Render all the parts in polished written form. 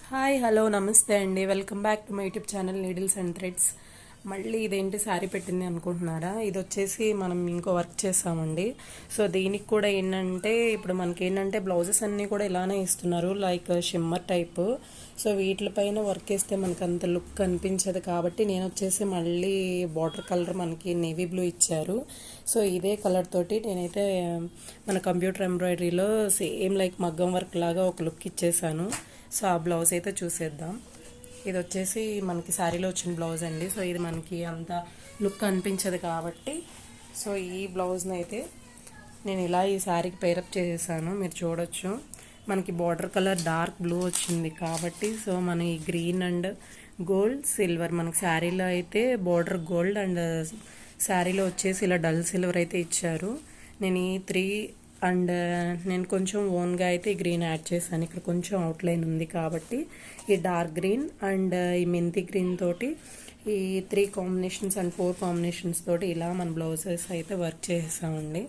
Hi hello నమస్తే అండి. Welcome back to my YouTube channel needles and threads. మళ్ళీ ఇదేంటి శారీ పెట్టింది అనుకుంటున్నారా? ఇది వచ్చేసి మనం ఇంకో వర్క్ చేస్తామండి. సో దీనికి కూడా ఏంటంటే ఇప్పుడు మనకి ఏంటంటే బ్లౌజెస్ అన్నీ కూడా ఇలానే ఇస్తున్నారు, లైక్ షిమ్మర్ టైప్. సో వీటిపైన వర్క్ వేస్తే మనకు అంత లుక్ కనిపించదు కాబట్టి నేను వచ్చేసి మళ్ళీ బార్డర్ కలర్ మనకి నేవీ బ్లూ ఇచ్చారు. సో ఇదే కలర్ తోటి నేనైతే మన కంప్యూటర్ ఎంబ్రాయిడరీలో సేమ్ లైక్ మగ్గం వర్క్ లాగా ఒక లుక్ ఇచ్చేసాను. సో ఆ బ్లౌజ్ అయితే చూసేద్దాం. ఇది వచ్చేసి మనకి శారీలో వచ్చిన బ్లౌజ్ అండి. సో ఇది మనకి అంత లుక్ అనిపించదు కాబట్టి సో ఈ బ్లౌజ్ని అయితే నేను ఇలా ఈ శారీకి పేరప్ చేసేసాను. మీరు చూడొచ్చు మనకి బార్డర్ కలర్ డార్క్ బ్లూ వచ్చింది కాబట్టి సో మన ఈ గ్రీన్ అండ్ గోల్డ్ సిల్వర్ మనకి శారీలో అయితే బార్డర్ గోల్డ్ అండ్ శారీలో వచ్చేసి ఇలా డల్ సిల్వర్ అయితే ఇచ్చారు. నేను ఈ అండ్ నేను కొంచెం ఓన్గా అయితే ఈ గ్రీన్ యాడ్ చేశాను. ఇక్కడ కొంచెం అవుట్లైన్ ఉంది కాబట్టి ఈ డార్క్ గ్రీన్ అండ్ ఈ మెంతి గ్రీన్ తోటి ఈ 3 కాంబినేషన్స్ అండ్ 4 కాంబినేషన్స్ తోటి ఇలా మన బ్లౌజెస్ అయితే వర్క్ చేసామండి.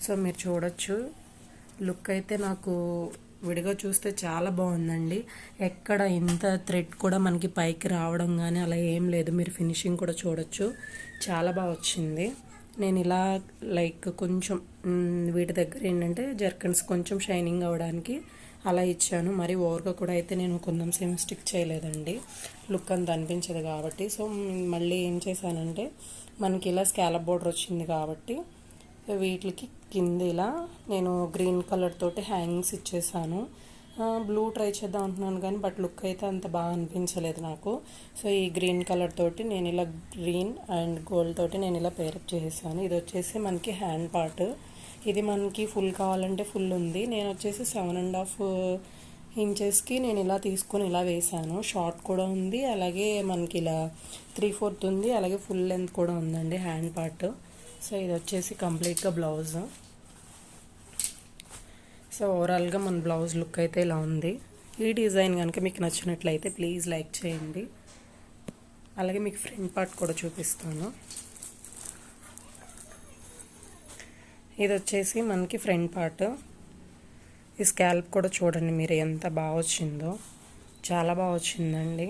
సో మీరు చూడొచ్చు లుక్ అయితే నాకు విడిగా చూస్తే చాలా బాగుందండి. ఎక్కడ ఇంత థ్రెడ్ కూడా మనకి పైకి రావడం కానీ అలా ఏం లేదు. మీరు ఫినిషింగ్ కూడా చూడొచ్చు, చాలా బాగా వచ్చింది. నేను ఇలా లైక్ కొంచెం వీటి దగ్గర ఏంటంటే జర్కన్స్ కొంచెం షైనింగ్ అవ్వడానికి అలా ఇచ్చాను. మరి ఓవర్గా కూడా అయితే నేను కొంచెం సేమ్ స్టిక్ చేయలేదండి, లుక్ అంత అనిపించదు కాబట్టి. సో మళ్ళీ ఏం చేశానంటే మనకి ఇలా స్కాలప్ బోర్డర్ వచ్చింది కాబట్టి వీటికి కింద ఇలా నేను గ్రీన్ కలర్ తోటి హ్యాంగింగ్స్ ఇచ్చేసాను. బ్లూ ట్రై చేద్దాం అంటున్నాను కానీ బట్ లుక్ అయితే అంత బాగా అనిపించలేదు నాకు. సో ఈ గ్రీన్ కలర్ తోటి నేను ఇలా గ్రీన్ అండ్ గోల్డ్ తోటి నేను ఇలా పేరప్ చేసేసాను. ఇది వచ్చేసి మనకి హ్యాండ్ పార్ట్. ఇది మనకి ఫుల్ కావాలంటే ఫుల్ ఉంది. నేను వచ్చేసి 7.5 ఇంచెస్కి నేను ఇలా తీసుకొని ఇలా వేసాను. షార్ట్ కూడా ఉంది, అలాగే మనకి ఇలా 3/4 ఉంది, అలాగే ఫుల్ లెంత్ కూడా ఉందండి హ్యాండ్ పార్ట్. సో ఇది వచ్చేసి కంప్లీట్గా బ్లౌజ్. సో ఓవరాల్గా మన బ్లౌజ్ లుక్ అయితే ఇలా ఉంది. ఈ డిజైన్ కనుక మీకు నచ్చినట్లయితే ప్లీజ్ లైక్ చేయండి. అలాగే మీకు ఫ్రంట్ పార్ట్ కూడా చూపిస్తాను. ఇది వచ్చేసి మనకి ఫ్రంట్ పార్ట్. ఈ స్కాల్ప్ కూడా చూడండి మీరు ఎంత బాగా వచ్చిందో, చాలా బాగా వచ్చిందండి.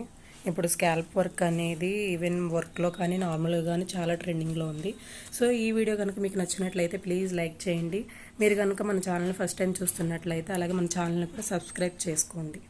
ఇప్పుడు స్కాల్ప్ వర్క్ అనేది ఈవెన్ వర్క్లో కానీ నార్మల్గా కానీ చాలా ట్రెండింగ్లో ఉంది. సో ఈ వీడియో కనుక మీకు నచ్చినట్లయితే ప్లీజ్ లైక్ చేయండి. మీరు కనుక మన ఛానల్ ఫస్ట్ టైం చూస్తున్నట్లయితే అలాగే మన ఛానల్ని కూడా సబ్స్క్రైబ్ చేసుకోండి.